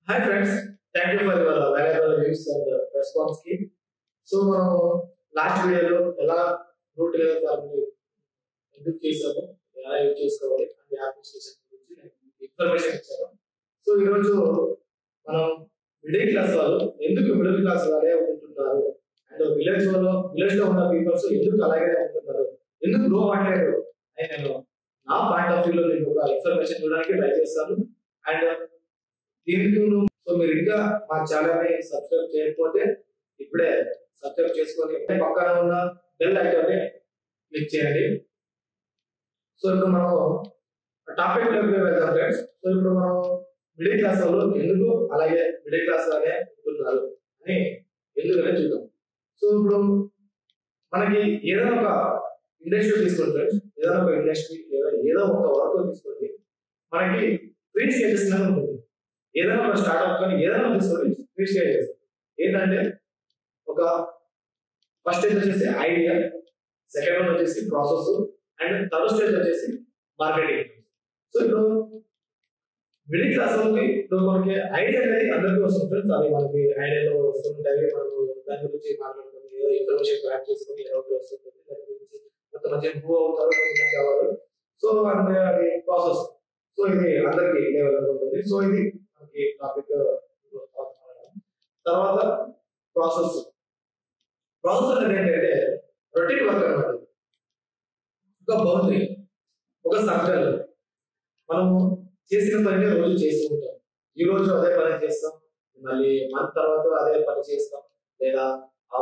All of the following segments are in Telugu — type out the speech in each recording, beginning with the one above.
Hi friends, thank you for your valuable views and response key. So last video ఎలా రూట్ లెవెల్ ఫార్ములా ఎందుకు చేశాము, ఎలా యూజ్ చేసుకోవాలి అనే అప్లికేషన్ గురించి నేను ఇన్ఫర్మేషన్ ఇచ్చాను. సో ఈ రోజు మనం మిడిల్ క్లాస్ వాళ్ళు ఎందుకు మిడిల్ క్లాస్ వాళ్ళే ఉంటున్నారు అండ్ విలేజ్ లో ఉన్న పీపుల్స్ ఎందుకు అలాగే ఉంటున్నారు, ఎందుకు గ్రో అవ్వట్లేదు అని నేను నా పాయింట్ ఆఫ్ వ్యూలో నేను ఒక ఇన్ఫర్మేషన్ చూడడానికి ట్రై చేస్తాను. అండ్ దీనికి సో మీరు ఇంకా మా ఛానల్ ని సబ్స్క్రైబ్ చేయకపోతే ఇప్పుడే సబ్స్క్రైబ్ చేసుకొని పక్కన ఉన్న బెల్ ఐకాన్ ని క్లిక్ చేయండి. సో ఇప్పుడు మనం టాపిక్ లోకి వెళ్దాం ఫ్రెండ్స్. సో ఇప్పుడు మనం మిడిల్ క్లాస్ వాళ్ళు ఎందుకు అలాగే మిడిల్ క్లాస్ లాగే ఉంటున్నారు అని ఎందుకనే చూద్దాం. సో ఇప్పుడు మనకి ఏదైనా ఒక ఇండస్ట్రీ తీసుకోండి ఫ్రెండ్స్, ఏదైనా ఒక ఇండస్ట్రీ లేదా ఏదో ఒక వర్క్ తీసుకోండి, మనకి త్రీ స్టేజెస్ ఉంటుంది. ఏదైనా ఒక స్టార్ట్అప్ కానీ ఏదైనా తీసుకోండి, త్రీ స్టేజెస్ ఏంటంటే ఒక ఫస్ట్ స్టేజ్ వచ్చేసి ఐడియా, సెకండ్ వన్ వచ్చేసి ప్రాసెస్ అండ్ థర్డ్ స్టేజ్ వచ్చేసి మార్కెటింగ్. సో ఇప్పుడు మిడిల్ క్లాస్ వాళ్ళకి ఇప్పుడు మనకి ఐడియా అనేది అందరికీ వస్తుంది ఫ్రెండ్స్. అది మనకి ఐడియాలో వస్తుంటాయి, మనం దాని గురించి మాట్లాడుతుంది, ఏదో ఇన్ఫర్మేషన్ కలెక్ట్ చేసుకుని ఏదో వస్తుంది, దాని గురించి కొంతమంది మూవ్ అవుతారు, కొంతమంది కావాలి. సో అది ప్రాసెస్. సో ఇది అందరికి లెవెల్ ఉంటుంది. సో ఇది మనకి టాపిక్. తర్వాత ప్రాసెస్. ప్రాసెస్ అనేది ఏంటంటే రొటీన్ వర్క్ అనమాట. ఒక బౌండరీ, ఒక సర్కిల్, మనము చేసిన పని రోజు చేస్తూ ఉంటాం. ఈ రోజు అదే పని చేస్తాం, మళ్ళీ మంత్ తర్వాత అదే పని చేస్తాం, లేదా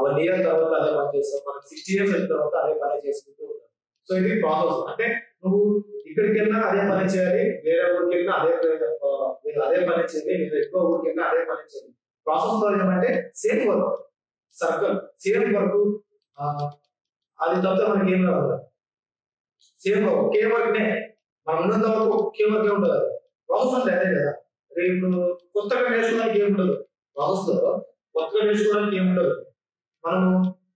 1 year తర్వాత అదే పని చేస్తాం, మనకి 60 years అయిన తర్వాత అదే పని చేసుకుంటూ ఉంటాం. సో ఇది ప్రాసెస్. అంటే నువ్వు ఇక్కడికి వెళ్ళినా అదే పని చేయాలి, వేరే ఊరికి వెళ్ళినా అదే పని చేయాలి, లేదా ఎక్కువ ఊరికి వెళ్ళినా అదే పని చేయాలి. ప్రాసెస్ లో ఏమంటే same work, circle, same work. అది తప్ప మనకి ఏం రావాలి, సేమ్ ఒకే వర్క్ నే మనం ఉన్నంత వరకు ఒకే వర్క్ ఉంటుంది. ప్రాసెస్ అంటే అదే కదా. ఇప్పుడు కొత్తగా నేర్చుకోవడానికి ఏముండదు, ప్రాసెస్ లో కొత్తగా నేర్చుకోవడానికి ఏముండదు, మనము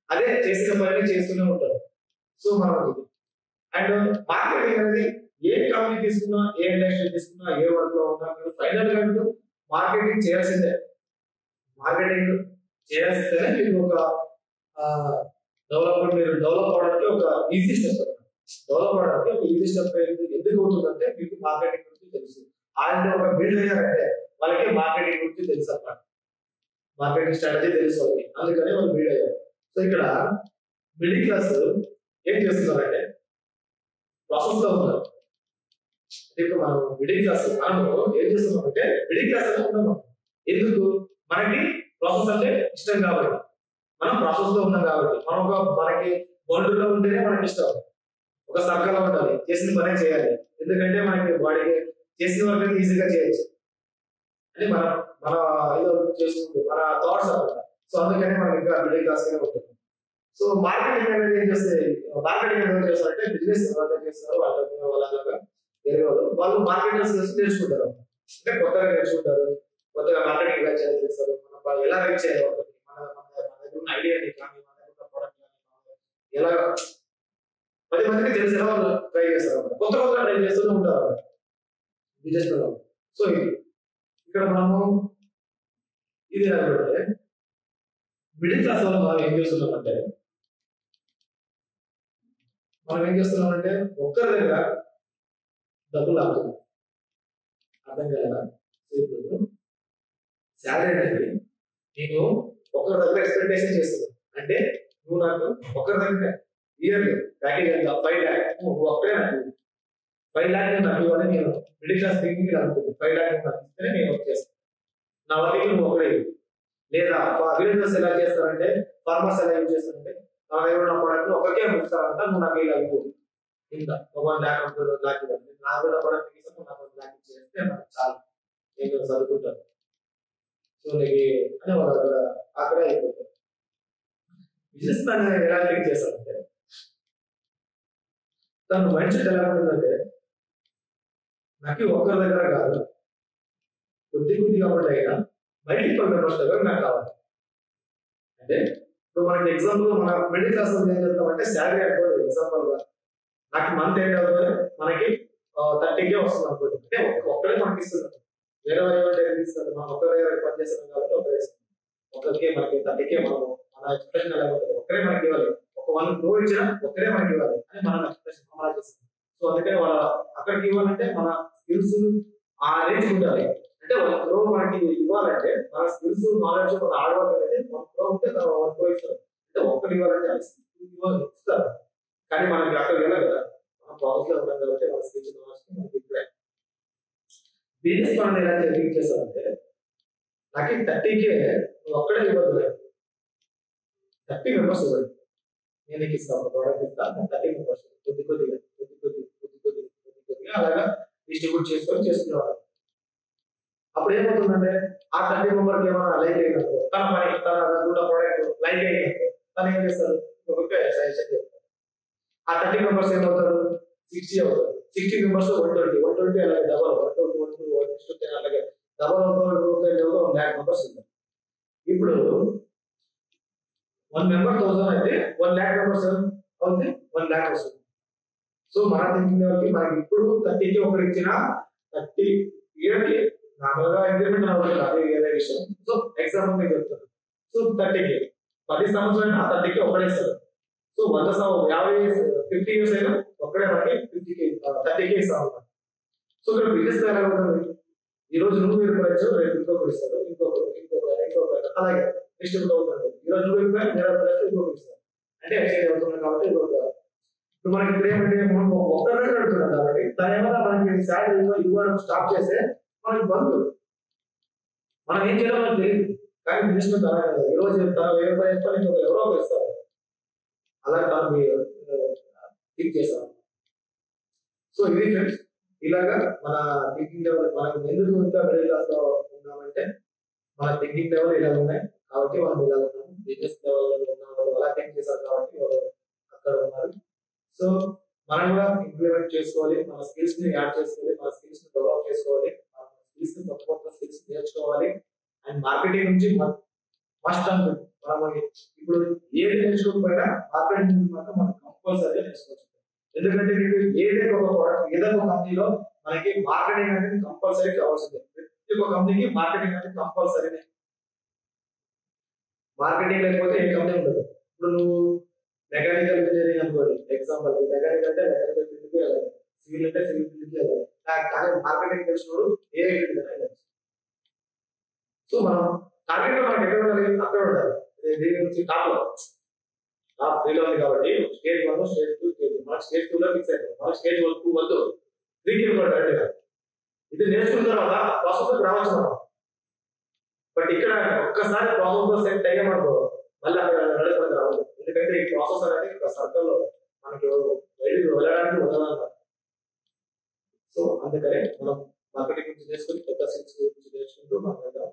అదే చేసిన పని చేస్తూనే ఉంటాం. సో మనం అండ్ మార్కెటింగ్ అనేది ఏ కంపెనీ తీసుకున్నా, ఏ ఇండస్ట్రీ తీసుకున్నా, ఏ వర్క్ లో ఉన్నా మీరు ఫైనల్ గా మార్కెటింగ్ చేయాల్సిందే. మార్కెటింగ్ చేస్తేనే మీకు ఒక డెవలప్మెంట్, మీరు డెవలప్ అవడానికి ఒక ఈజీ స్టెప్. డెవలప్ అవడానికి ఒక ఈజీ స్టెప్ ఎందుకు అవుతుందంటే మీకు మార్కెటింగ్ గురించి తెలుసు. ఆయన ఒక బిల్డ్ అయ్యారంటే వాళ్ళకి మార్కెటింగ్ గురించి తెలుసు అన్నమాట, మార్కెటింగ్ స్ట్రాటజీ తెలుసు వాళ్ళకి, అందుకని వాళ్ళు బిల్డ్ అయ్యారు. సో ఇక్కడ మిడిల్ క్లాస్ ఏం చేస్తున్నారంటే ప్రాసెస్ లో ఉన్నారు. ఇప్పుడు మనం మిడిల్ క్లాస్ మనము ఏం చేస్తున్నామంటే మిడిల్ క్లాస్ లో ఉన్నాము. ఎందుకు? మనకి ప్రాసెస్ అంటే ఇష్టం కాబట్టి, మనం ప్రాసెస్ లో ఉన్నాం కాబట్టి, మనం మనకి బౌండరీలో ఉంటేనే మనకి ఇష్టం. ఒక సర్కిల్ ఉండాలి, చేసిన పనే చేయాలి, ఎందుకంటే మనకి వాడికి చేసిన వర్క్ ఈజీగా చేయొచ్చు అని మన మన ఏదో చేసుకుంటూ మన థాట్స్ అనమాట. సో అందుకని మనం ఇంకా మిడిల్ క్లాస్ గానే ఉంటుంది. సో మార్కెటింగ్ అనేది ఏం చేస్తే, మార్కెటింగ్ అనేది చేస్తారంటే బిజినెస్ ఎవరైతే చేస్తారో వాళ్ళ వేరే వాళ్ళు మార్కెటర్స్ నేర్చుకుంటారు. అంటే కొత్తగా నేర్చుకుంటారు, కొత్తగా మార్కెటింగ్ ఎలా చేస్తారు, మనం ఎలా రీచ్ చేయాలి, మన దగ్గర ఉన్న ఐడియాని కానీ మన దగ్గర ఉన్న ప్రోడక్ట్ కానీ ఎలా 10 మందికి తెలిసిన వాళ్ళు ట్రై చేస్తారు, కొత్తగా ట్రై చేస్తూనే ఉంటారు బిజినెస్ లో. సో ఇక్కడ మనము ఇది అంటే మిడిల్ క్లాస్ వాళ్ళు మనం ఏం చేస్తున్నామంటే ఒక్కరి దగ్గర డబ్బులు ఆగుతుంది. అర్థం కదా? శాలరీ అనేది నేను ఒకరి దగ్గర ఎక్స్పెక్టేషన్ చేస్తున్నాను. అంటే నువ్వు నాకు ఒకరి దగ్గర ఇయర్లీ ప్యాకేజ్ ఎంత 5 lakh, నువ్వు అప్పుడే నాకు 5 lakh నాకు ఇవ్వని నేను మిడిల్ క్లాస్ థింకింగ్ అనుకుంటుంది. 5 lakh నాకు ఇస్తేనే నేను వర్క్ చేస్తాను, నా వర్క్ నువ్వు ఒకడే. లేదా విలేజర్స్ ఎలా చేస్తారంటే, ఫార్మర్స్ ఎలా యూజ్ చేస్తారంటే, నా దగ్గర ఉన్న ప్రోడక్ట్ ఒకరికే అమ్ముతారంట, నువ్వు నాకు ఇలా ఇవ్వు, ఇంత 1 lakh 2 lakh ఇవ్వండి, నా దగ్గర ప్రోడక్ట్ తీసాను నాకు 1 lakh చేస్తే నాకు చాలు, నేను చదువుకుంటాను. సో నీకు అని వాళ్ళు అక్కడే అయిపోతారు. బిజినెస్ మ్యాన్ ఎలా థింక్ చేస్తారంటే, తన మైండ్ సెట్ ఎలా ఉంటుందంటే, నాకు ఒక్కరి దగ్గర కాదు, కొద్ది అమౌంట్ అయినా మల్టిపుల్ మెంబర్స్ దగ్గర నాకు కావాలి. అంటే ఇప్పుడు మనకి ఎగ్జాంపుల్ మన మిడిల్ క్లాస్ ఏం చేస్తామంటే శాలరీ అనుకోండి, ఎగ్జాంపుల్ గా నాకు మంత్ ఎండ్ అవుతుంది మనకి 30K వస్తుంది అనుకోండి, అంటే ఒక్కడే మనకి ఇస్తున్నారు. వేరే ఏమంటే తీస్తారు మనం ఒక దగ్గర పని చేస్తున్నాం కాబట్టి ఒకరే ఒకరికే మనకి 30K మనం మన ఎక్స్ప్రెషన్ ఎలా ఉంటుంది ఒకరే మనకి ఇవ్వాలి ఒక 1 crore ఇచ్చినా ఒకరే మనకి ఇవ్వాలి అని మనం ఎక్స్ప్రెషన్ అమలు చేస్తాం సో అందుకని వాళ్ళ అక్కడికి ఇవ్వాలంటే మన స్కిల్స్ ఆ రేంజ్ ఉండాలి అంటే 1 crore మనకి ఇవ్వాలంటే మన స్కిల్స్ నాలెడ్జ్ మన హార్డ్ వర్క్ అనేది 1 crore ఉంటే 1 crore ఇస్తారు అంటే ఒక్కటి ఇవ్వాలంటే ఇస్తారు కానీ మనకి అక్కడ వెళ్ళాలి కదా మనం ప్రాసెస్ లో ఉన్నాం కాబట్టి మన స్కిల్స్ నాలెడ్జ్ మనకి ఇప్పుడే బిజినెస్ మనం ఎలా చెక్ చేస్తామంటే నాకు 30K ఒక్కడే ఇవ్వదు 30 మెంబర్స్ ఇవ్వండి నేను నీకు ఇస్తాను ప్రోడక్ట్ ఇస్తాను 30 మెంబర్స్ కొద్దిగా అలాగా డిస్ట్రిబ్యూట్ చేసుకునేవాళ్ళు అప్పుడు ఏమవుతుందంటే ఆ 30 మెంబర్కి ఏమైనా లైక్ అయినప్పుడు తన పని తన ప్రోడక్ట్ లైక్ అయినప్పుడు తను ఏం చేస్తారు సజెషన్ చెప్తారు ఆ 30 మెంబర్స్ ఏమవుతారు 60 అవుతారు 60 మెంబర్స్ 120 అలాగే డబల్ 120 అలాగే డబల్ అవుతారు 1 lakh మెంబర్స్ ఉంటారు ఇప్పుడు 1 మెంబర్ 1000 అయితే 1 lakh మెంబర్స్ అవుతుంది 1 lakh వస్తుంది సో మన థింకింగ్ లెవెల్కి మనకి ఇప్పుడు 30K ఒకటి ఇచ్చిన 30 ఇయర్కి నార్మల్గా ఇంక్రిమెంట్ అవుతుంది అదే వేరే విషయం సో ఎగ్జాంపుల్ నేను చెప్తాను సో 30K 10 సంవత్సరాలు 30K ఒకటే ఇస్తారు సో 50 years అయినా ఒక్కడే మనకి 30K ఇస్తాం సో ఇక్కడ బిజినెస్ ఎలా ఉంటుంది ఈ రోజు నువ్వు ఏర్పడచ్చు రేపు ఇంకొకరు ఇస్తారు ఇంకొకరు అలాగే డిస్ట్రిబ్యూట్ అవుతుంది ఈ రోజు నువ్వు ఇంకొకరు ఇస్తారు అంటే ఎక్స్చేంజ్ అవుతుంది కాబట్టి ఇప్పుడు మనకి ఇక్కడ ఏమంటే మనం ఒక్కరే అడుగుతున్నాం కాబట్టి దాని ఏమైనా మనకి శాలరీ ఇవ్వడం స్టాప్ చేస్తే మనకి బంధు మనం ఏం చేయాలో మనకు తెలియదు కానీ బిజినెస్ తన ఈ రోజు తన 1000 రూపాయలు ఇంకొక ఎవరో ఇస్తారు అలా తను థింక్ చేస్తాం సో ఇది ఫ్రెండ్స్ ఇలాగా మన థింకింగ్ లెవెల్ మనం ఎందుకు ఇంకా మిడిల్ క్లాస్ లో ఉన్నామంటే మన థింకింగ్ లెవెల్ ఇలా ఉన్నాయి కాబట్టి మనం ఇలా ఉన్నాము బిజినెస్ లెవెల్ ఉన్న వాళ్ళు అలా థింక్ చేశారు కాబట్టి వాళ్ళు అక్కడ ఉన్నారు సో మనం కూడా ఇంప్లిమెంట్ చేసుకోవాలి మన స్కిల్స్ ని యాడ్ చేసుకోవాలి మన స్కిల్స్ ని డెవలప్ చేసుకోవాలి మన స్కిల్స్ ని కొత్త స్కిల్స్ నేర్చుకోవాలి అండ్ మార్కెటింగ్ నుంచి ఫస్ట్ మనం ఇప్పుడు ఏది నేర్చుకోకపోయినా మార్కెటింగ్ మాత్రం మనం కంపల్సరీగా నేర్చుకోవచ్చు ఎందుకంటే మీకు ఏదైనా ఒక ప్రోడక్ట్ ఏదో ఒక కంపెనీలో మనకి మార్కెటింగ్ అనేది కంపల్సరీ కావాల్సిందే ప్రతి ఒక్క కంపెనీకి మార్కెటింగ్ అనేది కంపల్సరీనే మార్కెటింగ్ లేకపోతే ఏ కంపెనీ ఉండదు ఇప్పుడు నువ్వు మెకానికల్ ఇంజనీరింగ్ అనుకోండి ఎగ్జాంపుల్ మెకానికల్ అంటే మెకానికల్ ఫీల్డ్కి వెళ్ళాలి సివిల్ అంటే సివిల్ ఫీల్డ్కి వెళ్ళాలి కానీ మార్కెటింగ్ తెలిసినప్పుడు ఏ ఫీల్డ్ వెళ్ళాలి సో మనం టార్గెట్ మనకి ఎక్కడ ఉండాలి అక్కడ ఉండాలి దీని నుంచి టాప్ త్రీలో ఉంది కాబట్టి స్టేజ్ 1 స్టేజ్ 2 స్టేజ్ మన స్టేజ్ 2 లో ఫిక్స్ అయిపోయింది మన స్టేజ్ 1 2 వద్దు 3కి వెళ్ళాలి ఇది నేర్చుకున్న తర్వాత ప్రాసెస్ రావచ్చు మనం బట్ ఇక్కడ ఒక్కసారి ప్రాసెస్ లో సెట్ అయ్యామనుకో మళ్ళీ అక్కడ నడపడానికి రావాలి ఎందుకంటే ఈ ప్రాసెస్ అనేది ఒక సర్కిల్ లో మనకి బయటకు వెళ్ళడానికి వదలన్నమాట సో అందుకనే మనం మార్కెటింగ్ గురించి చేసుకుని కొత్త స్కిల్స్ గురించి నేర్చుకుంటూ మనం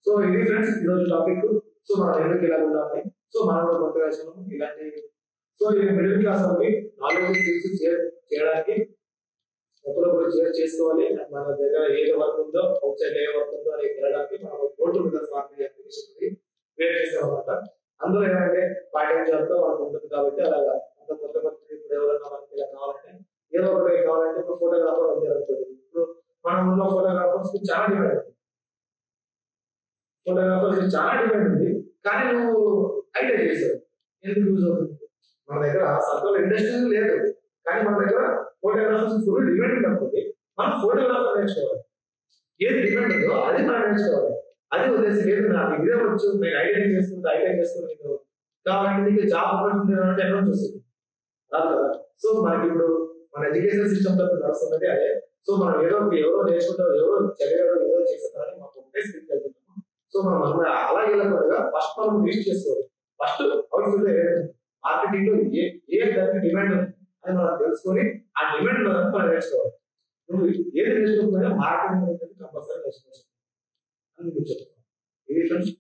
సో ఇది ఫ్రెండ్స్ ఈరోజు టాపిక్ సో మనం ఎందుకు ఇలా ఉండాలి సో మనం కూడా కొత్త విషయం ఇలాంటి సో ఇది మిడిల్ క్లాస్ వాళ్ళకి నాలెడ్జ్ స్కిల్స్ చేయడానికి ఎప్పుడప్పుడు షేర్ చేసుకోవాలి మన దగ్గర ఏ వర్క్ ఉందో అవుట్ సైడ్ ఏ వర్క్ ఉందో అని వెళ్ళడానికి మనం goat business marketing application create చేసామన్నమాట అందులో ఏమంటే పార్ట్ టైం జాబ్ తో మనకు ఉంటుంది కాబట్టి అలాగా అంత కొత్త ఇప్పుడు ఎవరైనా మనకి ఇలా కావాలంటే ఏదో ఒకటి కావాలంటే ఇప్పుడు ఫోటోగ్రాఫర్ ఉంది అనుకోండి ఇప్పుడు మన ఊళ్ళో ఫోటోగ్రాఫర్స్ కి చాలా డిమాండ్ ఉంది ఫోటోగ్రాఫర్స్ చాలా డిమాండ్ ఉంది కానీ నువ్వు ఐడియా చేసావు ఎందుకు యూజ్ అవుతుంది మన దగ్గర సర్కిల్ ఇండస్ట్రీ లేదు కానీ మన దగ్గర ఫోటోగ్రాఫర్స్ ఫుల్ డిమాండ్ ఉంటుంది మనం ఫోటోగ్రాఫర్ నేర్చుకోవాలి ఏది డిమాండ్ ఉందో అది మనం నేర్చుకోవాలి అది ఉద్దేశం లేదు నాకు ఇదే వచ్చు నేను ఐడియా చేసుకుని నీకు కావాలంటే నీకు జాబ్ ఆపర్చునిటీ అంటే ఎక్కడ వస్తుంది రాదు కదా సో మనకి ఇప్పుడు మన ఎడ్యుకేషన్ సిస్టమ్ తరఫు నడుస్తున్నది అదే సో మనం ఎవరో నేర్చుకుంటారు ఎవరో చదివారు ఏదో చేస్తారని మాకు ఉంటే స్కిల్ వెళ్తున్నాము సో మనం అలా వెళ్ళకుండా ఫస్ట్ మనం రీచ్ చేసుకోవాలి ఫస్ట్ అవుట్ఫిట్ మార్కెటింగ్ లో ఏ దానికి డిమాండ్ ఉంది అని మనం తెలుసుకొని ఆ డిమాండ్ మనం నేర్చుకోవాలి నువ్వు ఏది నేర్చుకోకపోయినా మార్కెటింగ్ అనేది కంపల్సరీ నేర్చుకోవచ్చు అని మీరు చెప్తాను ఇది ఫ్రెండ్స్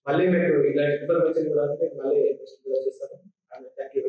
మళ్ళీ మీకు ఇలాంటి ఇన్ఫర్మేషన్ కూడా మళ్ళీ చేస్తాను థ్యాంక్ యూ